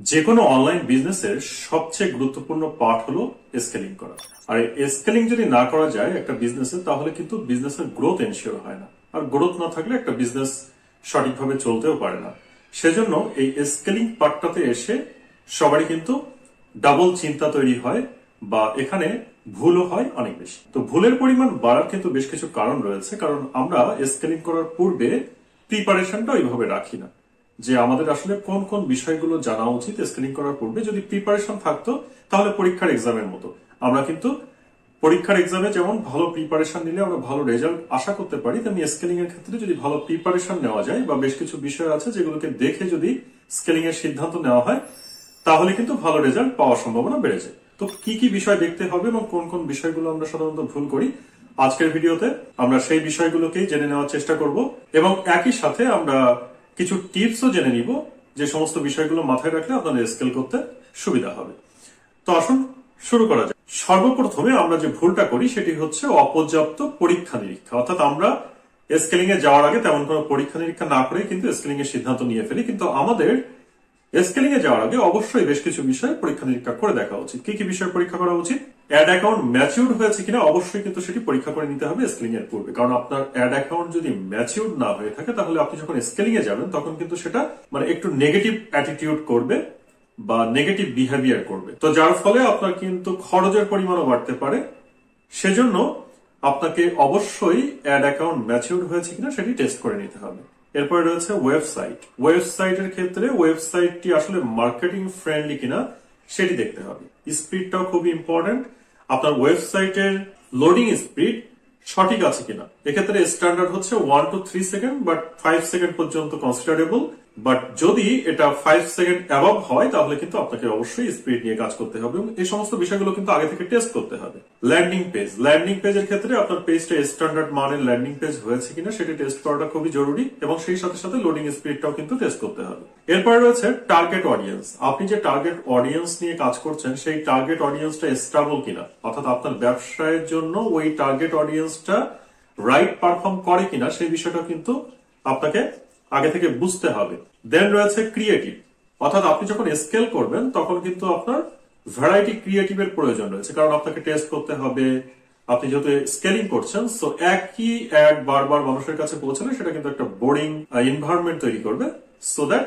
যে কোনো অনলাইন বিজনেসের সবচেয়ে গুরুত্বপূর্ণ পার্ট হলো স্কেলিং করা। আর স্কেলিং যদি না করা যায় একটা বিজনেসে, তাহলে কিন্তু বিজনেসের গ্রোথ এনশিওর হয় না। আর গ্রোথ না থাকলে একটা বিজনেস সঠিকভাবে চলতেও পারে না। সেজন্য এই স্কেলিং পার্টটাতে এসে সবারই কিন্তু ডাবল চিন্তা তৈরি হয়, বা এখানে ভুলও হয় অনেক বেশি। তো ভুলের পরিমাণ বাড়ার কিন্তু বেশ কিছু কারণ রয়েছে। কারণ আমরা স্কেলিং করার পূর্বে প্রিপারেশনটা ওইভাবে রাখি না, যে আমাদের আসলে কোন কোন বিষয়গুলো জানা উচিত। স্কেলিং করার পূর্বে যদি প্রিপারেশন থাকতো, তাহলে পরীক্ষার এক্সামের মতো আমরা কিন্তু পরীক্ষার এক্সামে যেমন ভালো প্রিপারেশন নিলে আমরা ভালো রেজাল্ট আশা করতে পারি, তেমনি স্কেলিং এর ক্ষেত্রে যদি ভালো প্রিপারেশন নেওয়া যায়, বা বেশ কিছু বিষয় আছে যেগুলোকে দেখে যদি স্কেলিং এর সিদ্ধান্ত নেওয়া হয়, তাহলে কিন্তু ভালো রেজাল্ট পাওয়ার সম্ভাবনা বেড়ে যায়। তো কি কি বিষয় দেখতে হবে এবং কোন কোন বিষয়গুলো আমরা সাধারণত ভুল করি, আজকের ভিডিওতে আমরা সেই বিষয়গুলোকেই জেনে নেওয়ার চেষ্টা করব, এবং একই সাথে আমরা কিছু টিপসও জেনে নিব যে সমস্ত বিষয়গুলো মাথায় রাখলে আপনাদের স্কেল করতে সুবিধা হবে। তো আসুন শুরু করা যাক। সর্বপ্রথমে আমরা যে ভুলটা করি সেটি হচ্ছে অপর্যাপ্ত পরীক্ষা নিরীক্ষা। অর্থাৎ আমরা স্কেলিং এ যাওয়ার আগে তেমন কোনো পরীক্ষা নিরীক্ষা না করে কিন্তু স্কেলিং এর সিদ্ধান্ত নিয়ে ফেলি। কিন্তু আমাদের স্কেলিং এ যাওয়ার আগে অবশ্যই বেশ কিছু বিষয় পরীক্ষা নিরীক্ষা করে দেখা উচিত। কি কি বিষয় পরীক্ষা করা উচিত? অ্যাড অ্যাকাউন্ট ম্যাচিউরড হয়েছে কিনা অবশ্যই কিন্তু সেটি পরীক্ষা করে নিতে হবে স্কেলিং এর পূর্বে। কারণ আপনার অ্যাড অ্যাকাউন্ট যদি ম্যাচিউরড না হয়ে থাকে, তাহলে আপনি যখন স্কেলিং এ যাবেন তখন কিন্তু সেটা একটু নেগেটিভ অ্যাটিটিউড করবে বা নেগেটিভ বিহেভিয়ার করবে। তো যার ফলে আপনার কিন্তু খরচের পরিমাণও বাড়তে পারে। সেজন্য আপনাকে অবশ্যই অ্যাড অ্যাকাউন্ট ম্যাচিউরড হয়েছে কিনা সেটি টেস্ট করে নিতে হবে। এরপরে রয়েছে ওয়েবসাইটের ক্ষেত্রে ওয়েবসাইটটি আসলে মার্কেটিং ফ্রেন্ডলি কিনা সেটি দেখতে হবে। স্পিডটাও খুবই ইম্পর্টেন্ট। আপনার ওয়েবসাইটের লোডিং স্পিড সঠিক আছে কিনা। এক্ষেত্রে স্ট্যান্ডার্ড হচ্ছে 1 to 3 সেকেন্ড, বাট 5 সেকেন্ড পর্যন্ত কনসিডারেবল। বাট যদি এটা 5 সেকেন্ড অ্যাবভ হয়, তাহলে কিন্তু আপনাকে অবশ্যই স্পিড নিয়ে কাজ করতে হবে, এবং এই সমস্ত বিষয়গুলো কিন্তু আগে থেকে টেস্ট করতে হবে। ল্যান্ডিং পেজের ক্ষেত্রে আপনার পেজটা স্ট্যান্ডার্ড মানের ল্যান্ডিং পেজ হয়েছে কিনা সেটি টেস্ট করাটা খুবই জরুরি, এবং সেই সাথে সাথে লোডিং স্পিডটাও কিন্তু টেস্ট করতে হবে। এরপরে রয়েছে টার্গেট অডিয়েন্স। আপনি যে টার্গেট অডিয়েন্স নিয়ে কাজ করছেন, সেই টার্গেট অডিয়েন্সটা স্টেবল কিনা, অর্থাৎ আপনার ব্যবসায়ের জন্য ওই টার্গেট অডিয়েন্সটা রাইট পারফর্ম করে কিনা সেই বিষয়টা কিন্তু আপনাকে আগে থেকে বুঝতে হবে। দেন রয়েছে ক্রিয়েটিভ। অর্থাৎ আপনি যখন স্কেল করবেন তখন কিন্তু আপনার ভ্যারাইটি ক্রিয়েটিভের প্রয়োজন রয়েছে, কারণ আপনাকে টেস্ট করতে হবে। আপনি যেহেতু স্কেলিং করছেন, সো একই অ্যাড বারবার মানুষের কাছে পৌঁছালে সেটা কিন্তু একটা বোরিং এনভায়রনমেন্ট তৈরি করবে। সো দ্যাট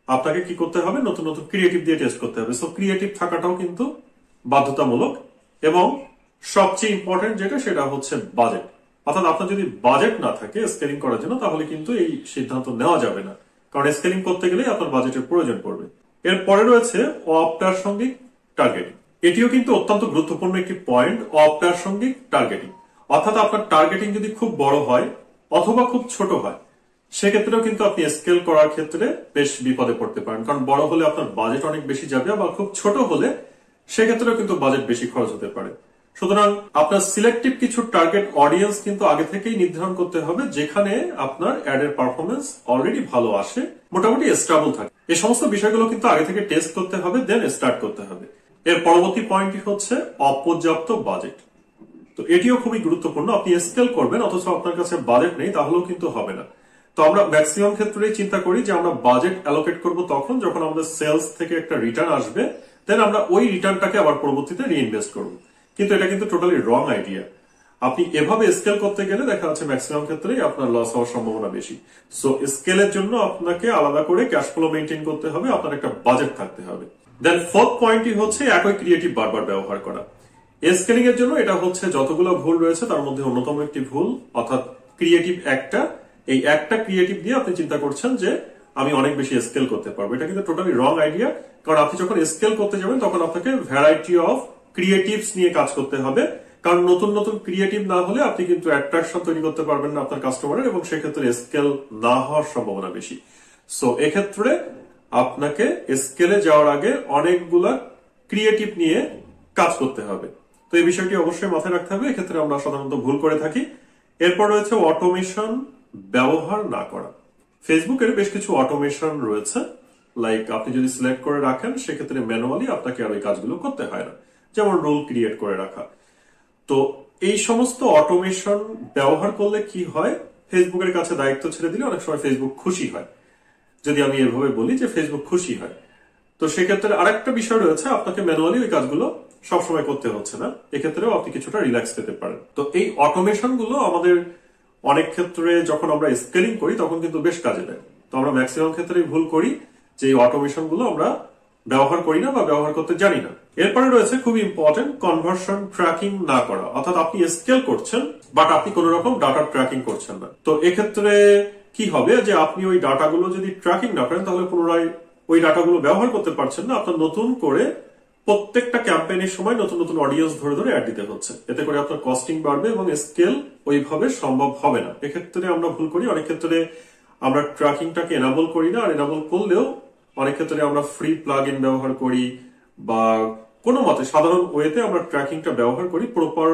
আপনাকে কি করতে হবে, নতুন নতুন ক্রিয়েটিভ দিয়ে টেস্ট করতে হবে। সো ক্রিয়েটিভ থাকাটাও কিন্তু বাধ্যতামূলক। এবং সবচেয়ে ইম্পর্টেন্ট যেটা, সেটা হচ্ছে বাজেট। অর্থাৎ আপনার যদি বাজেট না থাকে স্কেলিং করার জন্য, তাহলে কিন্তু এই সিদ্ধান্ত নেওয়া যাবে না, কারণ স্কেলিং করতে গেলে আপনার বাজেটের প্রয়োজন পড়বে। এরপরে রয়েছে অপ্রাসঙ্গিক টার্গেটিং। এটিও কিন্তু অত্যন্ত গুরুত্বপূর্ণ একটি পয়েন্ট, অপ্রাসঙ্গিক টার্গেটিং। অর্থাৎ আপনার টার্গেটিং যদি খুব বড় হয় অথবা খুব ছোট হয়, সেক্ষেত্রেও কিন্তু আপনি স্কেল করার ক্ষেত্রে বেশ বিপদে পড়তে পারেন। কারণ বড় হলে আপনার বাজেট অনেক বেশি যাবে, আবার খুব ছোট হলে সেক্ষেত্রেও কিন্তু বাজেট বেশি খরচ হতে পারে। সুতরাং আপনার সিলেক্টিভ কিছু টার্গেট অডিয়েন্স কিন্তু আগে থেকেই নির্ধারণ করতে হবে, যেখানে আপনার অ্যাড এর পারফরমেন্স অলরেডি ভালো আসে, মোটামুটি স্টেবল থাকে। এই সমস্ত বিষয়গুলো কিন্তু আগে থেকে টেস্ট করতে হবে, দেন স্টার্ট করতে হবে। এর পরবর্তী পয়েন্টটি হচ্ছে অপর্যাপ্ত বাজেট। তো এটিও খুবই গুরুত্বপূর্ণ। আপনি স্কেল করবেন অথচ আপনার কাছে বাজেট নেই, তাহলেও কিন্তু হবে না। তো আমরা ম্যাক্সিমাম ক্ষেত্রেই চিন্তা করি যে আমরা বাজেট অ্যালোকেট করব তখন যখন আমাদের সেলস থেকে একটা রিটার্ন আসবে, দেন আমরা ওই রিটার্নটাকে আবার পরবর্তীতে রিইনভেস্ট করব। কিন্তু এটা কিন্তু টোটালি রং আইডিয়া। আপনি এভাবে স্কেল করতে গেলে দেখা যাচ্ছে ম্যাক্সিমাম ক্ষেত্রেই আপনার লস হওয়ার সম্ভাবনা বেশি। সো স্কেলের জন্য আপনাকে আলাদা করে ক্যাশ ফ্লো মেইনটেইন করতে হবে, আপনার একটা বাজেট থাকতে হবে। দেন ফোর্থ পয়েন্টই হচ্ছে একই ক্রিয়েটিভ বারবার ব্যবহার করা। স্কেলিং এর জন্য এটা হচ্ছে যতগুলো ভুল রয়েছে তার মধ্যে অন্যতম একটি ভুল, অর্থাৎ ক্রিয়েটিভ এই একটা ক্রিয়েটিভ দিয়ে আপনি চিন্তা করছেন যে আমি অনেক বেশি স্কেল করতে পারবো। এটা কিন্তু টোটালি রং আইডিয়া। কারণ আপনি যখন স্কেল করতে যাবেন তখন আপনাকে ভ্যারাইটি অফ ক্রিয়েটিভস নিয়ে কাজ করতে হবে, কারণ নতুন নতুন ক্রিয়েটিভ না হলে আপনি কিন্তু অ্যাট্রাকশন তৈরি করতে পারবেন না আপনার কাস্টমারের, এবং সেক্ষেত্রে স্কেল না হওয়ার সম্ভাবনা বেশি। সো এক্ষেত্রে আপনাকে স্কেলে যাওয়ার আগে অনেকগুলা ক্রিয়েটিভ নিয়ে কাজ করতে হবে। তো এই বিষয়টি অবশ্যই মাথায় রাখতে হবে, এক্ষেত্রে আমরা সাধারণত ভুল করে থাকি। এরপর রয়েছে অটোমেশন ব্যবহার না করা। ফেসবুকের বেশ কিছু অটোমেশন রয়েছে, লাইক আপনি যদি সিলেক্ট করে রাখেন সেক্ষেত্রে ম্যানুয়ালি আপনাকে আর ওই কাজগুলো করতে হয় না, যেমন রুল ক্রিয়েট করে রাখা। তো এই সমস্ত অটোমেশন ব্যবহার করলে কি হয়, ফেসবুকের কাছে দায়িত্ব ছেড়ে দিলে অনেক সময় ফেসবুক খুশি হয়। যদি আমি এভাবে বলি যে ফেসবুক খুশি হয়, তো সেক্ষেত্রে আরেকটা বিষয় রয়েছে, আপনাকে ম্যানুয়ালি ওই কাজগুলো সবসময় করতে হচ্ছে না, এক্ষেত্রেও আপনি কিছুটা রিল্যাক্স পেতে পারেন। তো এই অটোমেশন গুলো আমাদের অনেক ক্ষেত্রে যখন আমরা স্কেলিং করি তখন কিন্তু বেশ কাজে দেয়। তো আমরা ম্যাক্সিমাম ক্ষেত্রেই ভুল করি যে এই অটোমেশন গুলো আমরা ব্যবহার করি না বা ব্যবহার করতে জানি না। এরপরে রয়েছে খুব ইম্পর্টেন্ট, কনভার্সন ট্র্যাকিং না করা। অর্থাৎ আপনি স্কেল করছেন বাট আপনি কোন রকম ডাটা ট্র্যাকিং করছেন না। তো এক্ষেত্রে কি হবে যে আপনি ওই ডাটাগুলো যদি ট্র্যাকিং না করেন তাহলে পুনরায় ওই ডাটাগুলো ব্যবহার করতে পারছেন না। আপনার নতুন করে প্রত্যেকটা ক্যাম্পেইনের সময় নতুন নতুন অডিয়েন্স ধরে ধরে অ্যাড দিতে হচ্ছে, এতে করে আপনার কস্টিং বাড়বে এবং স্কেল ওইভাবে সম্ভব হবে না। এক্ষেত্রে আমরা ভুল করি, অনেক ক্ষেত্রে আমরা ট্র্যাকিংটাকে এনাবল করি না, আর এনাবল করলেও অনেক ক্ষেত্রে আমরা ফ্রি প্লাগ ইন ব্যবহার করি বা কোনো মতে সাধারণ ওয়েতে আমরা ট্র্যাকিংটা ব্যবহার করি। প্রপার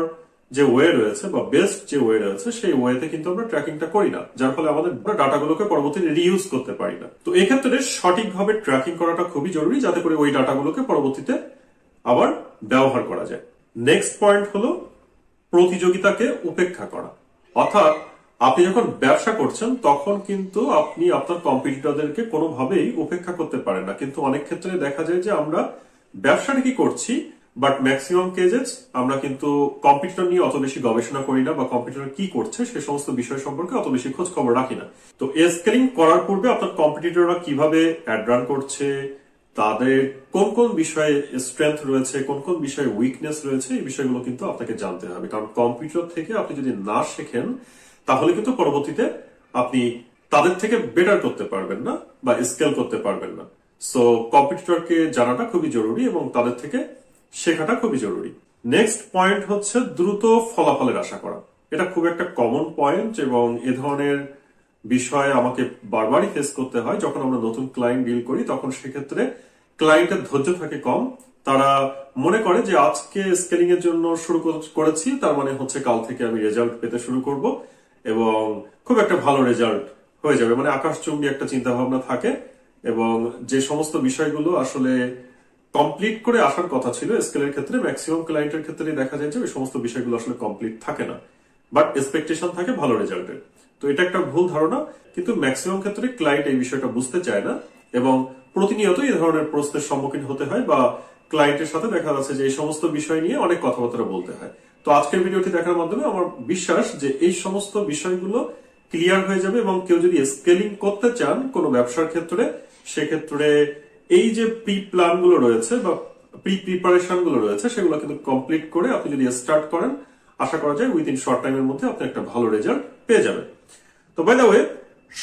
যে ওয়ে রয়েছে বা বেস্ট যে ওয়ে রয়েছে সেই ওয়েতে কিন্তু আমরা ট্র্যাকিংটা করি না, যার ফলে আমাদের ডাটাগুলোকে পরবর্তীতে রিইউজ করতে পারি না। তো এক্ষেত্রে সঠিকভাবে ট্র্যাকিং করাটা খুবই জরুরি, যাতে করে ওই ডাটাগুলোকে পরবর্তীতে আবার ব্যবহার করা যায়। নেক্সট পয়েন্ট হলো প্রতিযোগিতাকে উপেক্ষা করা। অর্থাৎ আপনি যখন ব্যবসা করছেন তখন কিন্তু আপনি আপনার কম্পিটিটরদেরকে কোনোভাবেই উপেক্ষা করতে পারেন না, কিন্তু অনেক ক্ষেত্রে দেখা যায় যে আমরা ব্যবসাটা কি করছি বাট ম্যাক্সিমাম কেজেস আমরা কিন্তু কম্পিটিটর নিয়ে অত বেশি গবেষণা করি না বা কম্পিটিটর কি করছে সে সমস্ত বিষয় সম্পর্কে অত বেশি খোঁজ খবর রাখি না। তো স্কেলিং করার পূর্বে আপনার কম্পিটিটররা কিভাবে অ্যাড রান করছে, তাদের কোন কোন বিষয়ে স্ট্রেংথ রয়েছে, কোন কোন বিষয়ে উইকনেস রয়েছে, এই বিষয়গুলো কিন্তু আপনাকে জানতে হবে। কারণ কম্পিউটার থেকে আপনি যদি না শেখেন তাহলে কিন্তু পরবর্তীতে আপনি তাদের থেকে বেটার করতে পারবেন না বা স্কেল করতে পারবেন না। সো কম্পিটিটরকে জানাটা খুবই জরুরি এবং তাদের থেকে শেখাটা খুবই জরুরি। নেক্সট পয়েন্ট হচ্ছে দ্রুত ফলাফলের আশা করা। এটা খুব একটা কমন পয়েন্ট এবং এ ধরনের বিষয়ে আমাকে বারবারই ফেস করতে হয়। যখন আমরা নতুন ক্লায়েন্ট ডিল করি তখন সেক্ষেত্রে ক্লায়েন্টের ধৈর্য থাকে কম। তারা মনে করে যে আজকে স্কেলিং এর জন্য শুরু করেছি, তার মানে হচ্ছে কাল থেকে আমি রেজাল্ট পেতে শুরু করব এবং খুব একটা ভালো রেজাল্ট হয়ে যাবে, মানে আকাশচুম্বী একটা চিন্তা ভাবনা থাকে। এবং যে সমস্ত বিষয়গুলো আসলে কমপ্লিট করে আসার কথা ছিল স্কেলের ক্ষেত্রে, ম্যাক্সিমাম ক্লায়েন্টের ক্ষেত্রে দেখা যায় যে ওই সমস্ত বিষয়গুলো আসলে কমপ্লিট থাকে না, বাট এক্সপেকটেশন থাকে ভালো রেজাল্টের। তো এটা একটা ভুল ধারণা, কিন্তু ম্যাক্সিমাম ক্ষেত্রে ক্লায়েন্ট এই বিষয়টা বুঝতে চায় না এবং প্রতিনিয়ত এই ধরনের প্রশ্নের সম্মুখীন হতে হয় বা ক্লায়েন্টের সাথে দেখা যাচ্ছে যে এই সমস্ত বিষয় নিয়ে অনেক কথাবার্তা বলতে হয়। তো আজকের ভিডিওটি দেখার মাধ্যমে আমার বিশ্বাস যে এই সমস্ত বিষয়গুলো ক্লিয়ার হয়ে যাবে এবং কেউ যদি স্কেলিং করতে চান কোনো ব্যবসার ক্ষেত্রে, সেক্ষেত্রে এই যে প্রি প্ল্যান গুলো রয়েছে বা প্রি প্রিপারেশন গুলো রয়েছে সেগুলো কিন্তু কমপ্লিট করে আপনি যদি স্টার্ট করেন, আশা করা যায় উইদিন শর্ট টাইমের মধ্যে আপনি একটা ভালো রেজাল্ট পেয়ে যাবেন। তো বাই দ্য ওয়ে,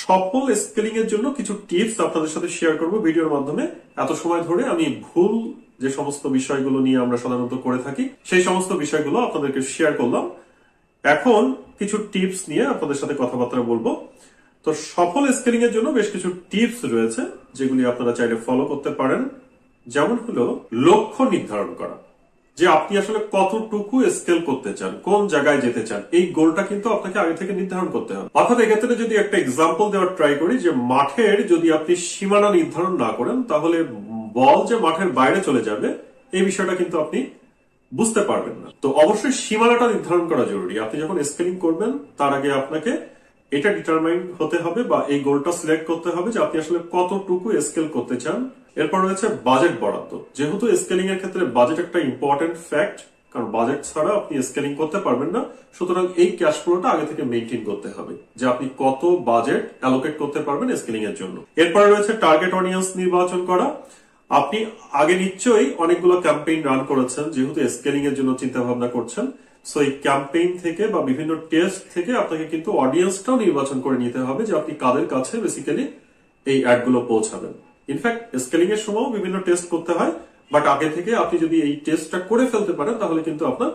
সফল স্কেলিং এর জন্য কিছু টিপস আপনাদের সাথে শেয়ার করব ভিডিওর মাধ্যমে। এত সময় ধরে আমি ভুল যে সমস্ত বিষয়গুলো নিয়ে আমরা সাধারণত করে থাকি সেই সমস্ত বিষয়গুলো আপনাদেরকে শেয়ার করলাম। এখন কিছু টিপস নিয়ে আপনাদের সাথে কথাবার্তা বলবো। তো সফল স্কেলিং এর জন্য বেশ কিছু টিপস রয়েছে যেগুলি আপনারা চাইলে ফলো করতে পারেন। যেমন হলো লক্ষ্য নির্ধারণ করা, যে আপনি আসলে কতটুকু স্কেল করতে চান, কোন জায়গায় যেতে চান, এই গোলটা কিন্তু আপনাকে আগে থেকে নির্ধারণ করতে হবে। অর্থাৎ এক্ষেত্রে যদি একটা এক্সাম্পল দেওয়ার ট্রাই করি, যে মাঠের যদি আপনি সীমানা নির্ধারণ না করেন তাহলে বল যে মাঠের বাইরে চলে যাবে এই বিষয়টা কিন্তু আপনি বুঝতে পারবেন না। তো অবশ্যই সীমানাটা নির্ধারণ করা জরুরি। আপনি যখন স্কেলিং করবেন তার আগে আপনাকে এটা ডিটারমাইন হতে হবে বা এই গোলটা সিলেক্ট করতে হবে যে আপনি আসলে কতটুকু স্কেল করতে চান। এরপর রয়েছে বাজেট বরাদ্দ। যেহেতু স্কেলিং এর ক্ষেত্রে বাজেট একটা ইম্পর্টেন্ট ফ্যাক্ট, কারণ বাজেট ছাড়া আপনি স্কেলিং করতে পারবেন না। সুতরাং এই ক্যাশ ফ্লোটা আগে থেকে মেইনটেইন করতে হবে যে আপনি কত বাজেট অ্যালোকেট করতে পারবেন স্কেলিং এর জন্য। এরপরে রয়েছে টার্গেট অডিয়েন্স নির্বাচন করা। আপনি আগে নিশ্চয়ই অনেকগুলো ক্যাম্পেইন রান করেছেন, যেহেতু স্কেলিং এর জন্য চিন্তা ভাবনা করছেন। সো এই ক্যাম্পেইন থেকে বা বিভিন্ন টেস্ট থেকে আপনাকে কিন্তু অডিয়েন্সটাও নির্বাচন করে নিতে হবে যে আপনি কাদের কাছে বেসিক্যালি এই অ্যাড গুলো পৌঁছাবেন। ইনফ্যাক্ট স্কেলিং এর সময়ও বিভিন্ন টেস্ট করতে হয়, বাট আগে থেকে আপনি যদি এই টেস্টটা করে ফেলতে পারেন তাহলে কিন্তু আপনার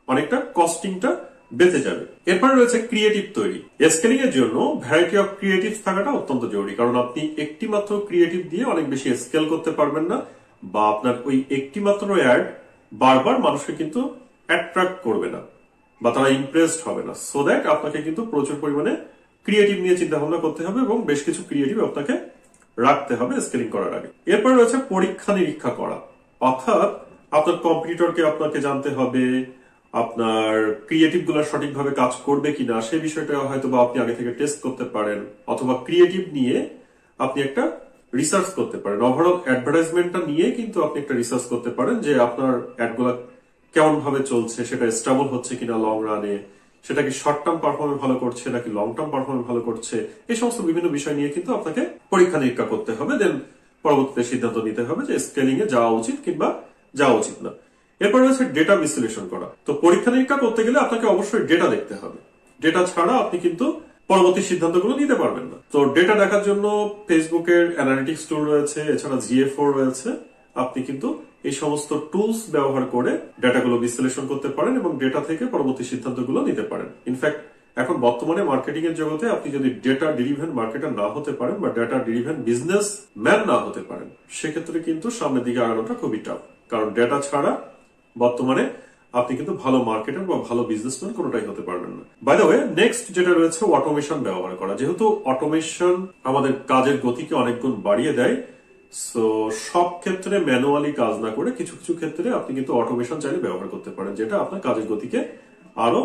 অনেকটা কস্টিংটা বেঁচে যাবে। এরপরে রয়েছে ক্রিয়েটিভ তৈরি। স্কেলিং এর জন্য ভ্যারাইটি অফ ক্রিয়েটিভ থাকাটা অত্যন্ত জরুরি, কারণ আপনি একটি মাত্র ক্রিয়েটিভ দিয়ে অনেক বেশি স্কেল করতে পারবেন না, বা আপনার ওই একটি মাত্র অ্যাড বারবার মানুষকে কিন্তু অ্যাট্রাক্ট করবে না বা তারা ইমপ্রেসড হবে না। সো দ্যাট আপনাকে কিন্তু প্রচুর পরিমাণে ক্রিয়েটিভ নিয়ে চিন্তা ভাবনা করতে হবে এবং বেশ কিছু ক্রিয়েটিভ আপনাকে রাখতে হবে স্কেলিং করার আগে। এরপর রয়েছে পরীক্ষা নিরীক্ষা করা। অর্থাৎ আপনার কম্পিটিটরকে আপনাকে জানতে হবে, আপনার ক্রিয়েটিভ গুলো সঠিকভাবে কাজ করবে কিনা সেই বিষয়টা হয়তো বা আপনি আগে থেকে টেস্ট করতে পারেন, অথবা ক্রিয়েটিভ নিয়ে আপনি একটা রিসার্চ করতে পারেন। ওভারঅল অ্যাডভার্টাইজমেন্টটা নিয়ে কিন্তু আপনি একটা রিসার্চ করতে পারেন যে আপনার অ্যাডগুলা কেমন ভাবে চলছে, সেটা স্টেবল হচ্ছে কিনা লং রানে, সেটা কি শর্ট টার্ম পারফরমেন্স ভালো করছে নাকি লং টার্ম পারফরমেন্স ভালো করছে, এই সমস্ত বিভিন্ন বিষয় নিয়ে কিন্তু আপনাকে পরীক্ষা নিরীক্ষা করতে হবে। দেন পরবর্তীতে সিদ্ধান্ত নিতে হবে যে স্কেলিং এ যাওয়া উচিত কিংবা যাওয়া উচিত না। এরপর রয়েছে ডেটা বিশ্লেষণ করা। তো পরীক্ষা নিরীক্ষা করতে গেলে আপনাকে অবশ্যই ডেটা দেখতে হবে। ডেটা ছাড়া আপনি কিন্তু পরবর্তী সিদ্ধান্তগুলো নিতে পারবেন না। তো ডেটা দেখার জন্য ফেসবুকের অ্যানালিটিক্স টুল রয়েছে, এছাড়া GA4 রয়েছে। আপনি কিন্তু এই সমস্ত টুলস ব্যবহার করে ডেটাগুলো বিশ্লেষণ করতে পারেন এবং ডেটা থেকে পরবর্তী সিদ্ধান্তগুলো নিতে পারেন। ইনফ্যাক্ট এখন বর্তমানে মার্কেটিং এর জগতে আপনি যদি ডেটা ড্রিভেন মার্কেটার না হতে পারেন বা ডেটা ড্রিভেন বিজনেস ম্যান না হতে পারেন, সেক্ষেত্রে কিন্তু সামনের দিকে আগানোটা খুবই টাফ। কারণ ডেটা ছাড়া বর্তমানে আপনি কিন্তু ভালো মার্কেটার বা ভালো বিজনেসম্যান কোনোটাই হতে পারবেন না। বাই দ্য ওয়ে, নেক্সট যেটা রয়েছে অটোমেশন ব্যবহার করা। যেহেতু অটোমেশন আমাদের কাজের গতিকে অনেক গুণ বাড়িয়ে দেয়, সো সব ক্ষেত্রে ম্যানুয়ালি কাজ না করে কিছু কিছু ক্ষেত্রে আপনি কিন্তু অটোমেশন চাইলে ব্যবহার করতে পারেন, যেটা আপনার কাজের গতিকে আরো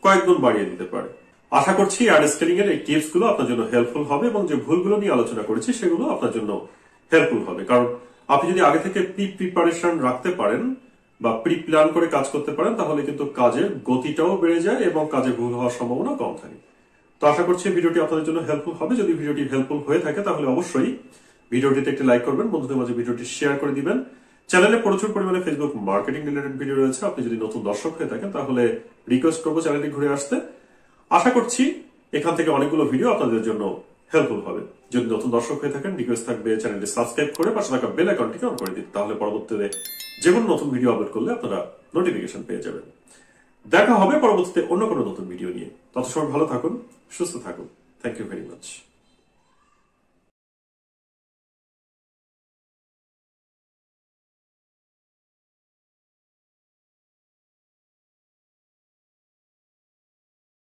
কয়েক গুণ বাড়িয়ে দিতে পারে। আশা করছি অ্যাড স্কেলিং এর এই টিপস গুলো আপনার জন্য হেল্পফুল হবে এবং যে ভুলগুলো নিয়ে আলোচনা করেছি সেগুলো আপনার জন্য হেল্পফুল হবে। কারণ আপনি যদি আগে থেকে প্রিপারেশন রাখতে পারেন বা প্রি প্ল্যান করে কাজ করতে পারেন, তাহলে কিন্তু কাজের গতিটাও বেড়ে যায় এবং কাজে ভুল হওয়ার সম্ভাবনা কম থাকে। তো আশা করছি ভিডিওটি আপনাদের জন্য হেল্পফুল হবে। যদি ভিডিওটি হেল্পফুল হয়ে থাকে তাহলে অবশ্যই ভিডিওটিতে একটি লাইক করবেন, বন্ধুদের মাঝে ভিডিওটি শেয়ার করে দিবেন। চ্যানেলে প্রচুর পরিমাণে ফেসবুক মার্কেটিং রিলেটেড ভিডিও রয়েছে। আপনি যদি নতুন দর্শক হয়ে থাকেন তাহলে রিকোয়েস্ট করবো চ্যানেলটি ঘুরে আসতে। আশা করছি এখান থেকে অনেকগুলো ভিডিও আপনাদের জন্য হেল্পফুল হবে। যদি নতুন দর্শক হয়ে থাকেন, রিকোয়েস্ট থাকবে চ্যানেলটি সাবস্ক্রাইব করে পাশে থাকা বেল আইকনটিকে অন করে দিন, তাহলে পরবর্তীতে যে কোনো নতুন ভিডিও আপলোড করলে আপনারা নোটিফিকেশন পেয়ে যাবেন। দেখা হবে পরবর্তীতে অন্য কোনো নতুন ভিডিও নিয়ে। তত সময় ভালো থাকুন, সুস্থ থাকুন। Thank you very much.